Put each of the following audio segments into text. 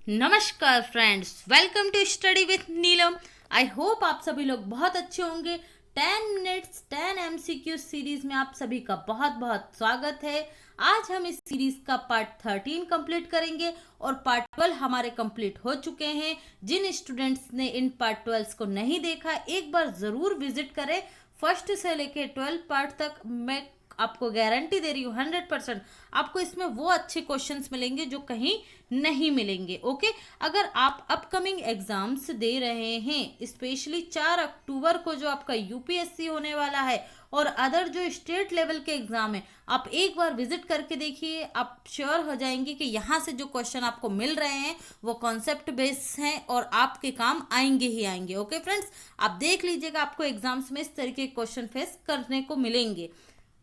नमस्कार friends, welcome to study with Neelam. I hope आप सभी लोग बहुत अच्छे होंगे। 10 मिनट्स 10 एमसीक्यू सीरीज में आप सभी का बहुत बहुत स्वागत है। आज हम इस सीरीज का पार्ट 13 कंप्लीट करेंगे और पार्ट 12 हमारे कंप्लीट हो चुके हैं। जिन स्टूडेंट्स ने इन पार्ट 12 को नहीं देखा, एक बार जरूर विजिट करें। फर्स्ट से लेके 12 पार्ट तक मैं आपको गारंटी दे रही हूँ 100% आपको इसमें वो अच्छे क्वेश्चंस मिलेंगे जो कहीं नहीं मिलेंगे। ओके, अगर आप अपकमिंग एग्जाम्स दे रहे हैं, स्पेशली 4 अक्टूबर को जो आपका यूपीएससी होने वाला है और अदर जो स्टेट लेवल के एग्जाम है, आप एक बार विजिट करके देखिए। आप श्योर हो जाएंगे कि यहाँ से जो क्वेश्चन आपको मिल रहे हैं वो कॉन्सेप्ट बेस्ड हैं और आपके काम आएंगे ही आएंगे। ओके फ्रेंड्स, आप देख लीजिएगा, आपको एग्जाम्स में इस तरीके के क्वेश्चन फेस करने को मिलेंगे।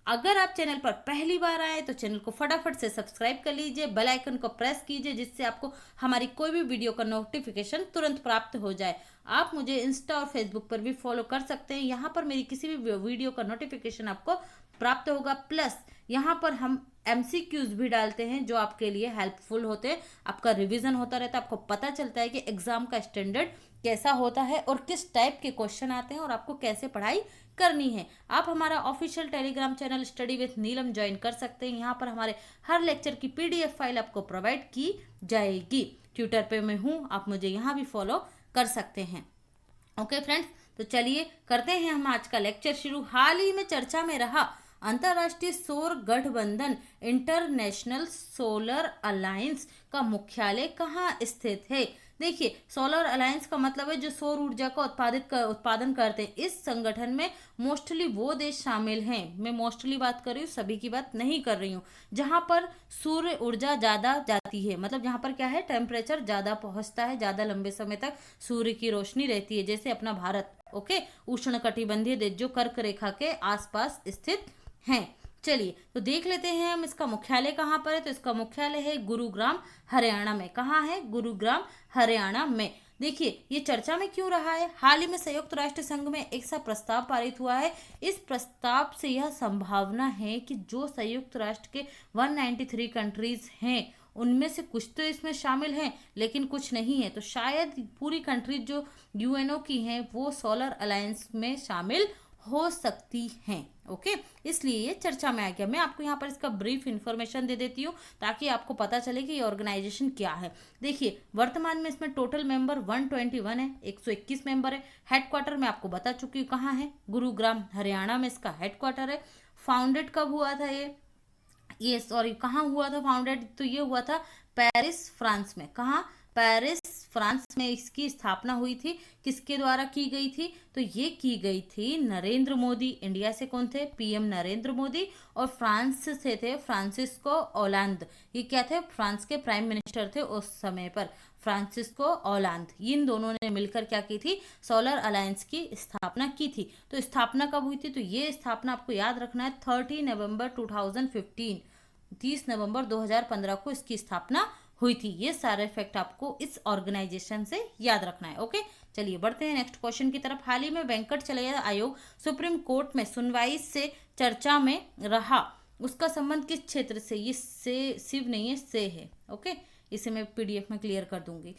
अगर आप चैनल पर पहली बार आए तो चैनल को फटाफट से सब्सक्राइब कर लीजिए, बेल आइकन को प्रेस कीजिए, जिससे आपको हमारी कोई भी वीडियो का नोटिफिकेशन तुरंत प्राप्त हो जाए। आप मुझे इंस्टा और फेसबुक पर भी फॉलो कर सकते हैं, यहाँ पर मेरी किसी भी वीडियो का नोटिफिकेशन आपको प्राप्त होगा। प्लस यहाँ पर हम एमसीक्यूज भी डालते हैं जो आपके लिए हेल्पफुल होते हैं। आपका रिवीजन होता रहता है, आपको पता चलता है कि एग्जाम का स्टैंडर्ड कैसा होता है और किस टाइप के क्वेश्चन आते हैं और आपको कैसे पढ़ाई करनी है। आप हमारा official Telegram channel study with Neelam join कर सकते हैं। यहाँ पर हमारे हर लेक्चर की पीडीएफ फाइल आपको प्रोवाइड की जाएगी। ट्विटर पे मैं हूँ, आप मुझे यहाँ भी फॉलो कर सकते हैं। ओके फ्रेंड्स, तो चलिए करते हैं हम आज का लेक्चर शुरू। हाल ही में चर्चा में रहा अंतर्राष्ट्रीय सौर गठबंधन इंटरनेशनल सोलर अलायंस का मुख्यालय कहाँ स्थित है। देखिए, सोलर अलायंस का मतलब है जो सौर ऊर्जा का उत्पादन करते हैं। इस संगठन में मोस्टली वो देश शामिल हैं, मैं मोस्टली बात कर रही हूँ, सभी की बात नहीं कर रही हूँ, जहाँ पर सूर्य ऊर्जा ज़्यादा जाती है। मतलब जहाँ पर क्या है, टेम्परेचर ज़्यादा पहुँचता है, ज़्यादा लंबे समय तक सूर्य की रोशनी रहती है, जैसे अपना भारत। ओके, उष्ण कटिबंधीय देश जो कर्क रेखा के आसपास स्थित हैं। चलिए तो देख लेते हैं हम इसका मुख्यालय कहाँ पर है। तो इसका मुख्यालय है गुरुग्राम, हरियाणा में। कहाँ है? गुरुग्राम, हरियाणा में। देखिए, ये चर्चा में क्यों रहा है? हाल ही में संयुक्त राष्ट्र संघ में एक सा प्रस्ताव पारित हुआ है। इस प्रस्ताव से यह संभावना है कि जो संयुक्त राष्ट्र के 193 कंट्रीज हैं उनमें से कुछ तो इसमें शामिल हैं लेकिन कुछ नहीं है, तो शायद पूरी कंट्रीज जो यूएनओ की हैं वो सोलर अलायंस में शामिल हो सकती हैं। ओके, इसलिए ये चर्चा में आ गया। मैं आपको यहाँ पर इसका ब्रीफ इंफॉर्मेशन दे देती हूँ ताकि आपको पता चले कि ये ऑर्गेनाइजेशन क्या है। देखिए, वर्तमान में इसमें टोटल मेंबर 121 है, 121 मेंबर है। हेडक्वार्टर मैं आपको बता चुकी हूँ कहाँ है, गुरुग्राम, हरियाणा में इसका हेडक्वार्टर है। फाउंडेड कब हुआ था ये सॉरी कहाँ हुआ था फाउंडेड? तो ये हुआ था पेरिस, फ्रांस में। कहाँ? पेरिस, फ्रांस में इसकी स्थापना हुई थी। किसके द्वारा की गई थी? तो ये की गई थी नरेंद्र मोदी। इंडिया से कौन थे? पीएम नरेंद्र मोदी। और फ्रांस से थे फ्रांसिस्को ओलांद। ये क्या थे? फ्रांस के प्राइम मिनिस्टर थे उस समय पर, फ्रांसिस्को ओलांद। इन दोनों ने मिलकर क्या की थी? सोलर अलायंस की स्थापना की थी। तो स्थापना कब हुई थी? तो ये स्थापना आपको याद रखना है 30 नवंबर 2015, 30 नवंबर 2015 को इसकी स्थापना हुई थी। ये सारे फैक्ट आपको इस ऑर्गेनाइजेशन से याद रखना है। ओके, चलिए बढ़ते हैं नेक्स्ट क्वेश्चन की तरफ। हाल ही में वेंकटचलैया आयोग सुप्रीम कोर्ट में सुनवाई से चर्चा में रहा, उसका संबंध किस क्षेत्र से? ये से शिव नहीं है, से है। ओके, इसे मैं पीडीएफ में क्लियर कर दूंगी।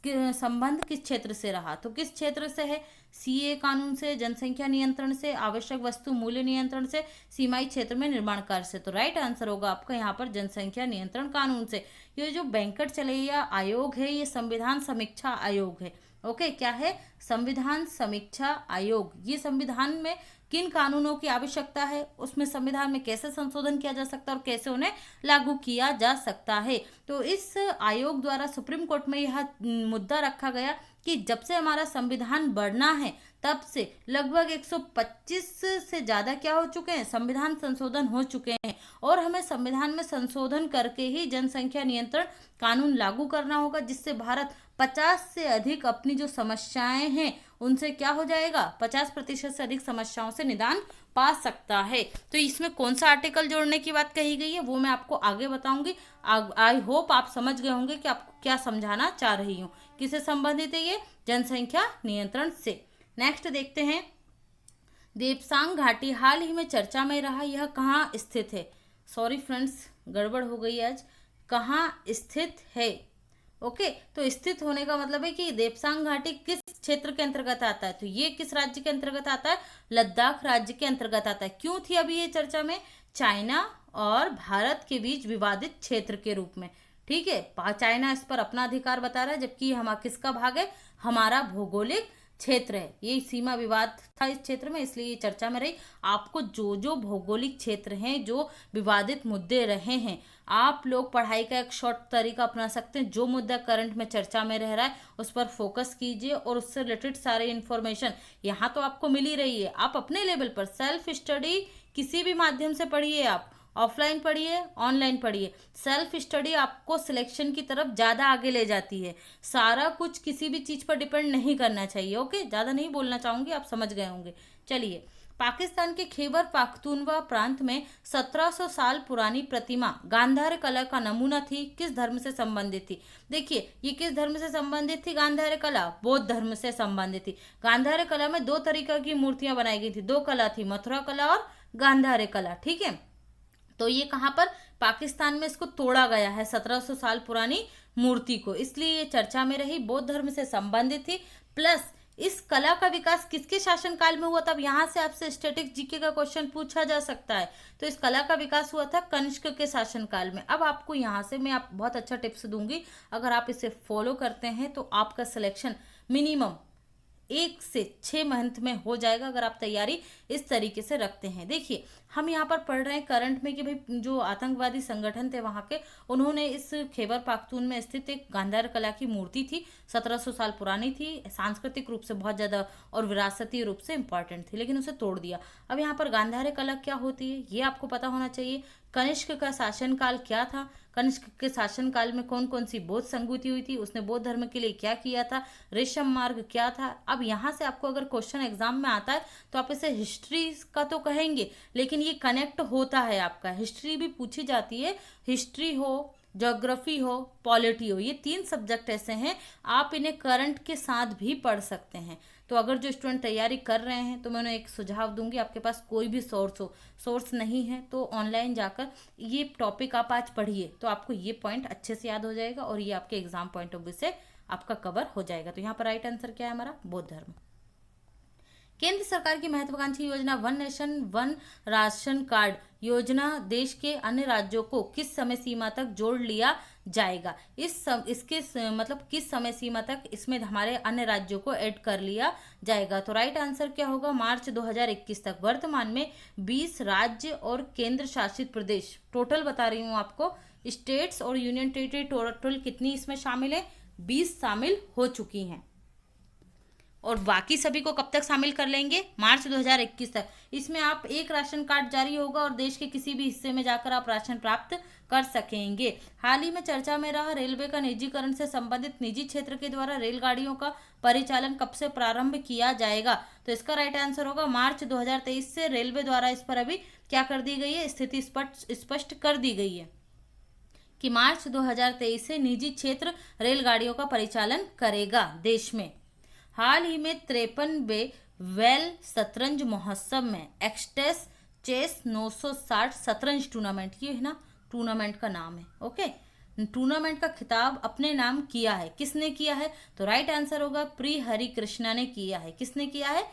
संबंध किस क्षेत्र से रहा? तो किस क्षेत्र से है? सीए कानून से, जनसंख्या नियंत्रण से, आवश्यक वस्तु मूल्य नियंत्रण से, सीमाई क्षेत्र में निर्माण कार्य से। तो राइट आंसर होगा आपका यहाँ पर जनसंख्या नियंत्रण कानून से। ये जो वेंकटचलैया आयोग है ये संविधान समीक्षा आयोग है। ओके, क्या है? संविधान समीक्षा आयोग। ये संविधान में किन कानूनों की आवश्यकता है, उसमें संविधान में कैसे संशोधन किया जा सकता है और कैसे उन्हें लागू किया जा सकता है। तो इस आयोग द्वारा सुप्रीम कोर्ट में यह मुद्दा रखा गया कि जब से हमारा संविधान बढ़ना है तब से लगभग 125 से ज़्यादा क्या हो चुके हैं? संविधान संशोधन हो चुके हैं और हमें संविधान में संशोधन करके ही जनसंख्या नियंत्रण कानून लागू करना होगा, जिससे भारत 50 से अधिक अपनी जो समस्याएं हैं उनसे क्या हो जाएगा? 50% से अधिक समस्याओं से निदान पा सकता है। तो इसमें कौन सा आर्टिकल जोड़ने की बात कही गई है वो मैं आपको आगे बताऊंगी। आई होप आप समझ गए होंगे कि आपको क्या समझाना चाह रही हूँ। किससे संबंधित है ये? जनसंख्या नियंत्रण से। नेक्स्ट देखते हैं, देवसांग घाटी हाल ही में चर्चा में रहा, यह कहाँ स्थित है? सॉरी फ्रेंड्स, गड़बड़ हो गई आज। कहाँ स्थित है? ओके, तो स्थित होने का मतलब है कि देपसांग घाटी किस क्षेत्र के अंतर्गत आता है, तो ये किस राज्य के अंतर्गत आता है, लद्दाख राज्य के अंतर्गत आता है। क्यों थी अभी ये चर्चा में, चाइना और भारत के बीच विवादित क्षेत्र के रूप में। ठीक है, चाइना इस पर अपना अधिकार बता रहा है, जबकि हम किसका भाग है, हमारा भौगोलिक क्षेत्र है, ये सीमा विवाद था इस क्षेत्र में, इसलिए ये चर्चा में रही। आपको जो जो भौगोलिक क्षेत्र हैं, जो विवादित मुद्दे रहे हैं, आप लोग पढ़ाई का एक शॉर्ट तरीका अपना सकते हैं। जो मुद्दा करंट में चर्चा में रह रहा है उस पर फोकस कीजिए और उससे रिलेटेड सारे इन्फॉर्मेशन यहाँ तो आपको मिल ही रही है। आप अपने लेवल पर सेल्फ स्टडी किसी भी माध्यम से पढ़िए, आप ऑफलाइन पढ़िए, ऑनलाइन पढ़िए, सेल्फ स्टडी आपको सिलेक्शन की तरफ ज़्यादा आगे ले जाती है। सारा कुछ किसी भी चीज़ पर डिपेंड नहीं करना चाहिए। ओके, ज़्यादा नहीं बोलना चाहूँगी, आप समझ गए होंगे। चलिए, पाकिस्तान के खैबर पाख्तूनवा प्रांत में 1700 साल पुरानी प्रतिमा गांधार कला का नमूना थी, किस धर्म से संबंधित थी। देखिए, ये किस धर्म से संबंधित थी, गांधार कला बौद्ध धर्म से संबंधित थी। गांधार कला में दो तरीका की मूर्तियां बनाई गई थी, दो कला थी, मथुरा कला और गांधार कला। ठीक है, तो ये कहाँ पर, पाकिस्तान में इसको तोड़ा गया है 1700 साल पुरानी मूर्ति को, इसलिए ये चर्चा में रही, बौद्ध धर्म से संबंधित थी। प्लस इस कला का विकास किसके शासनकाल में हुआ था, अब यहाँ से आपसे स्टैटिक जीके का क्वेश्चन पूछा जा सकता है। तो इस कला का विकास हुआ था कनिष्क के शासनकाल में। अब आपको यहाँ से मैं आप बहुत अच्छा टिप्स दूंगी, अगर आप इसे फॉलो करते हैं तो आपका सिलेक्शन मिनिमम 1 से 6 मंथ में हो जाएगा, अगर आप तैयारी इस तरीके से रखते हैं। देखिए, हम यहाँ पर पढ़ रहे हैं करंट में कि भाई जो आतंकवादी संगठन थे वहाँ के, उन्होंने इस खैबर पाख्तून में स्थित एक गांधार कला की मूर्ति थी, 1700 साल पुरानी थी, सांस्कृतिक रूप से बहुत ज़्यादा और विरासती रूप से इंपॉर्टेंट थी, लेकिन उसे तोड़ दिया। अब यहाँ पर गांधार कला क्या होती है ये आपको पता होना चाहिए। कनिष्क का शासनकाल क्या था, कनिष्क के शासनकाल में कौन कौन सी बौद्ध संगुति हुई थी, उसने बौद्ध धर्म के लिए क्या किया था, रेशम मार्ग क्या था। अब यहाँ से आपको अगर क्वेश्चन एग्जाम में आता है तो आप इसे हिस्ट्री का तो कहेंगे, लेकिन ये कनेक्ट होता है, आपका हिस्ट्री भी पूछी जाती है, हिस्ट्री हो, ज्योग्राफी हो, पॉलिटी हो, ये 3 सब्जेक्ट ऐसे हैं आप इन्हें करंट के साथ भी पढ़ सकते हैं। तो अगर जो स्टूडेंट तैयारी कर रहे हैं तो मैं उन्हें एक सुझाव दूंगी, आपके पास कोई भी सोर्स नहीं है तो ऑनलाइन जाकर ये टॉपिक आप आज पढ़िए, तो आपको ये पॉइंट अच्छे से याद हो जाएगा और ये आपके एग्जाम पॉइंट ऑफ व्यू से आपका कवर हो जाएगा। तो यहाँ पर राइट आंसर क्या है हमारा, बौद्ध धर्म। केंद्र सरकार की महत्वाकांक्षी योजना one nation one ration card योजना देश के अन्य राज्यों को किस समय सीमा तक जोड़ लिया जाएगा, मतलब किस समय सीमा तक इसमें हमारे अन्य राज्यों को ऐड कर लिया जाएगा। तो राइट आंसर क्या होगा, मार्च 2021 तक। वर्तमान में 20 राज्य और केंद्र शासित प्रदेश, टोटल बता रही हूँ आपको, स्टेट्स और यूनियन टेरिटरी टोटल कितनी इसमें शामिल है, 20 शामिल हो चुकी हैं। और बाकी सभी को कब तक शामिल कर लेंगे, मार्च 2021 तक। इसमें आप एक राशन कार्ड जारी होगा और देश के किसी भी हिस्से में जाकर आप राशन प्राप्त कर सकेंगे। हाल ही में चर्चा में रहा रेलवे का निजीकरण से संबंधित निजी क्षेत्र के द्वारा रेलगाड़ियों का परिचालन कब से प्रारंभ किया जाएगा, तो इसका राइट आंसर होगा मार्च 2023 से। रेलवे द्वारा इस पर अभी क्या कर दी गई है, स्थिति स्पष्ट कर दी गई है कि मार्च 2023 से निजी क्षेत्र रेलगाड़ियों का परिचालन करेगा देश में। हाल ही में 53वें वेल शतरंज महोत्सव में एक्सटेस चेस 960 शतरंज टूर्नामेंट, ये है ना टूर्नामेंट का नाम है, ओके, टूर्नामेंट का खिताब अपने नाम किया है, किसने किया है, तो राइट आंसर होगा प्री हरि कृष्णा ने किया है। किसने किया है,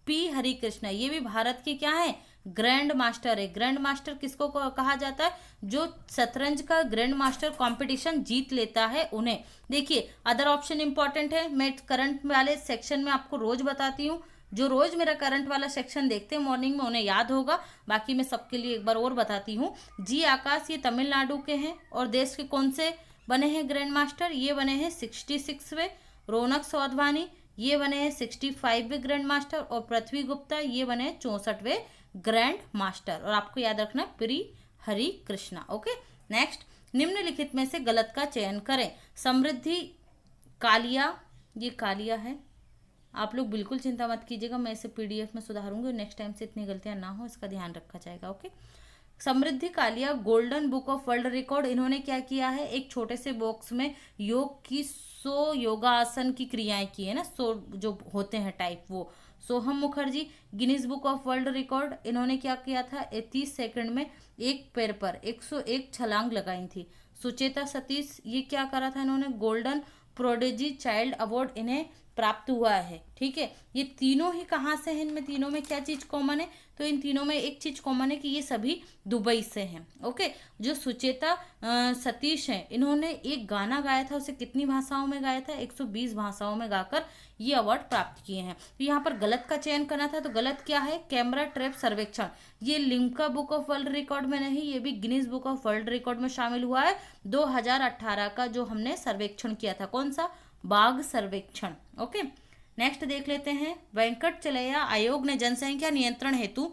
पी हरि कृष्णा। ये भी भारत के क्या है, ग्रैंड मास्टर है। ग्रैंड मास्टर किसको कहा जाता है, जो शतरंज का ग्रैंड मास्टर कंपटीशन जीत लेता है उन्हें। देखिए, अदर ऑप्शन इंपॉर्टेंट है, मैं करंट वाले सेक्शन में आपको रोज बताती हूँ, जो रोज मेरा करंट वाला सेक्शन देखते हैं मॉर्निंग में उन्हें याद होगा, बाकी मैं सबके लिए एक बार और बताती हूँ। जी आकाश ये तमिलनाडु के हैं और देश के कौन से बने हैं ग्रैंड मास्टर, ये बने हैं 66वें। रौनक सौधवानी ये बने हैं 65वें ग्रैंड मास्टर और पृथ्वी गुप्ता ये बने हैं 64वें ग्रैंड मास्टर। और आपको याद रखना pre Hari Krishna, okay. Next, निम्नलिखित में से गलत का चयन करें। समृद्धि कालिया, ये कालिया है, आप लोग बिल्कुल चिंता मत कीजिएगा, मैं इसे पीडीएफ में सुधारूंगी और नेक्स्ट टाइम से इतनी गलतियां ना हो इसका ध्यान रखा जाएगा, okay. Samriddhi Kalia golden book of world record, इन्होंने क्या किया है, एक छोटे से बॉक्स में योग की 100 योगासन की क्रियाएं की है ना, 100 जो होते हैं टाइप, वो Soham Mukherjee. Guinness book of world record, इन्होंने क्या किया था, 30 सेकंड में एक पैर पर 101 छलांग लगाई थी। सुचेता सतीश, ये क्या करा था इन्होंने, गोल्डन प्रोडिजी चाइल्ड अवार्ड इन्हें प्राप्त हुआ है। ठीक है, ये तीनों ही कहाँ से हैं, इनमें तीनों में क्या चीज कॉमन है, तो इन तीनों में एक चीज कॉमन है कि ये सभी दुबई से हैं। ओके, जो सुचेता सतीश हैं, इन्होंने एक गाना गाया था, उसे कितनी भाषाओं में गाया था, 120 भाषाओं में गाकर ये अवार्ड प्राप्त किए हैं। तो यहाँ पर गलत का चयन करना था, तो गलत क्या है, कैमरा ट्रैप सर्वेक्षण, ये Limca book of world record में नहीं, ये भी Guinness book of world record में शामिल हुआ है। 2018 का जो हमने सर्वेक्षण किया था, कौन सा, बाघ सर्वेक्षण। ओके, नेक्स्ट देख लेते हैं। वेंकटचलैया आयोग ने जनसंख्या नियंत्रण हेतु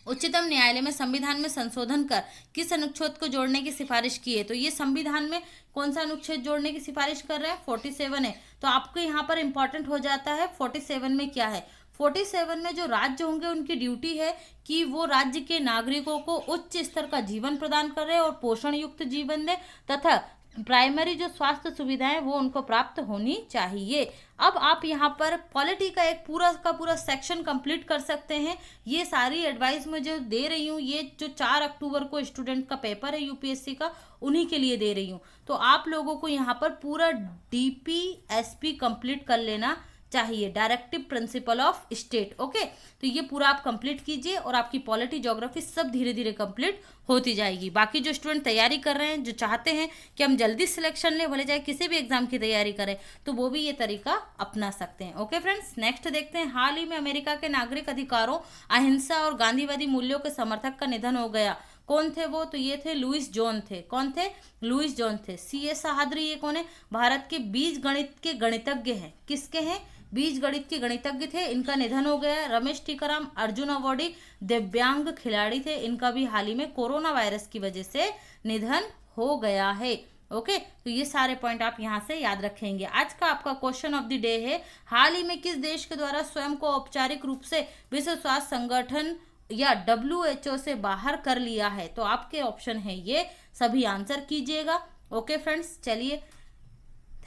उच्चतम न्यायालय में संविधान में संशोधन कर किस अनुच्छेद को जोड़ने की सिफारिश की है, तो ये संविधान में कौन सा अनुच्छेद जोड़ने की सिफारिश कर रहे हैं, 47 है। तो आपको यहाँ पर इंपॉर्टेंट हो जाता है 47 में क्या है, 47 में जो राज्य होंगे उनकी ड्यूटी है कि वो राज्य के नागरिकों को उच्च स्तर का जीवन प्रदान कर रहे हैं और पोषण युक्त जीवन दें, तथा प्राइमरी जो स्वास्थ्य सुविधाएं वो उनको प्राप्त होनी चाहिए। अब आप यहाँ पर पॉलिटी का एक पूरा का पूरा सेक्शन कंप्लीट कर सकते हैं। ये सारी एडवाइस मैं जो दे रही हूँ, ये जो 4 अक्टूबर को स्टूडेंट का पेपर है यूपीएससी का, उन्हीं के लिए दे रही हूँ। तो आप लोगों को यहाँ पर पूरा डीपीएसपी कंप्लीट कर लेना चाहिए, directive principle of state. Okay, तो ये पूरा आप कंप्लीट कीजिए और आपकी पॉलिटी, ज्योग्राफी सब धीरे धीरे कंप्लीट होती जाएगी। बाकी जो स्टूडेंट तैयारी कर रहे हैं, जो चाहते हैं कि हम जल्दी सिलेक्शन लें, भले चाहे किसी भी एग्जाम की तैयारी करें, तो वो भी ये तरीका अपना सकते हैं। ओके फ्रेंड्स, नेक्स्ट देखते हैं। हाल ही में अमेरिका के नागरिक अधिकारों, अहिंसा और गांधीवादी मूल्यों के समर्थक का निधन हो गया। कौन थे वो, तो ये थे लुइस जॉन थे। कौन थे, लुइस जॉन थे। सीए सहाद्री, ये कौन है, भारत के बीज गणित के गणितज्ञ हैं। किसके हैं, बीज गणित के गणितज्ञ थे, इनका निधन हो गया। रमेश टीकाराम अर्जुन अवार्डी दिव्यांग खिलाड़ी थे, इनका भी हाल ही में कोरोना वायरस की वजह से निधन हो गया है। ओके, तो ये सारे पॉइंट आप यहाँ से याद रखेंगे। आज का आपका क्वेश्चन ऑफ द डे है, हाल ही में किस देश के द्वारा स्वयं को औपचारिक रूप से विश्व स्वास्थ्य संगठन या WHO से बाहर कर लिया है, तो आपके ऑप्शन है ये, सभी आंसर कीजिएगा। ओके फ्रेंड्स, चलिए,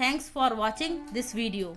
thanks for watching this video.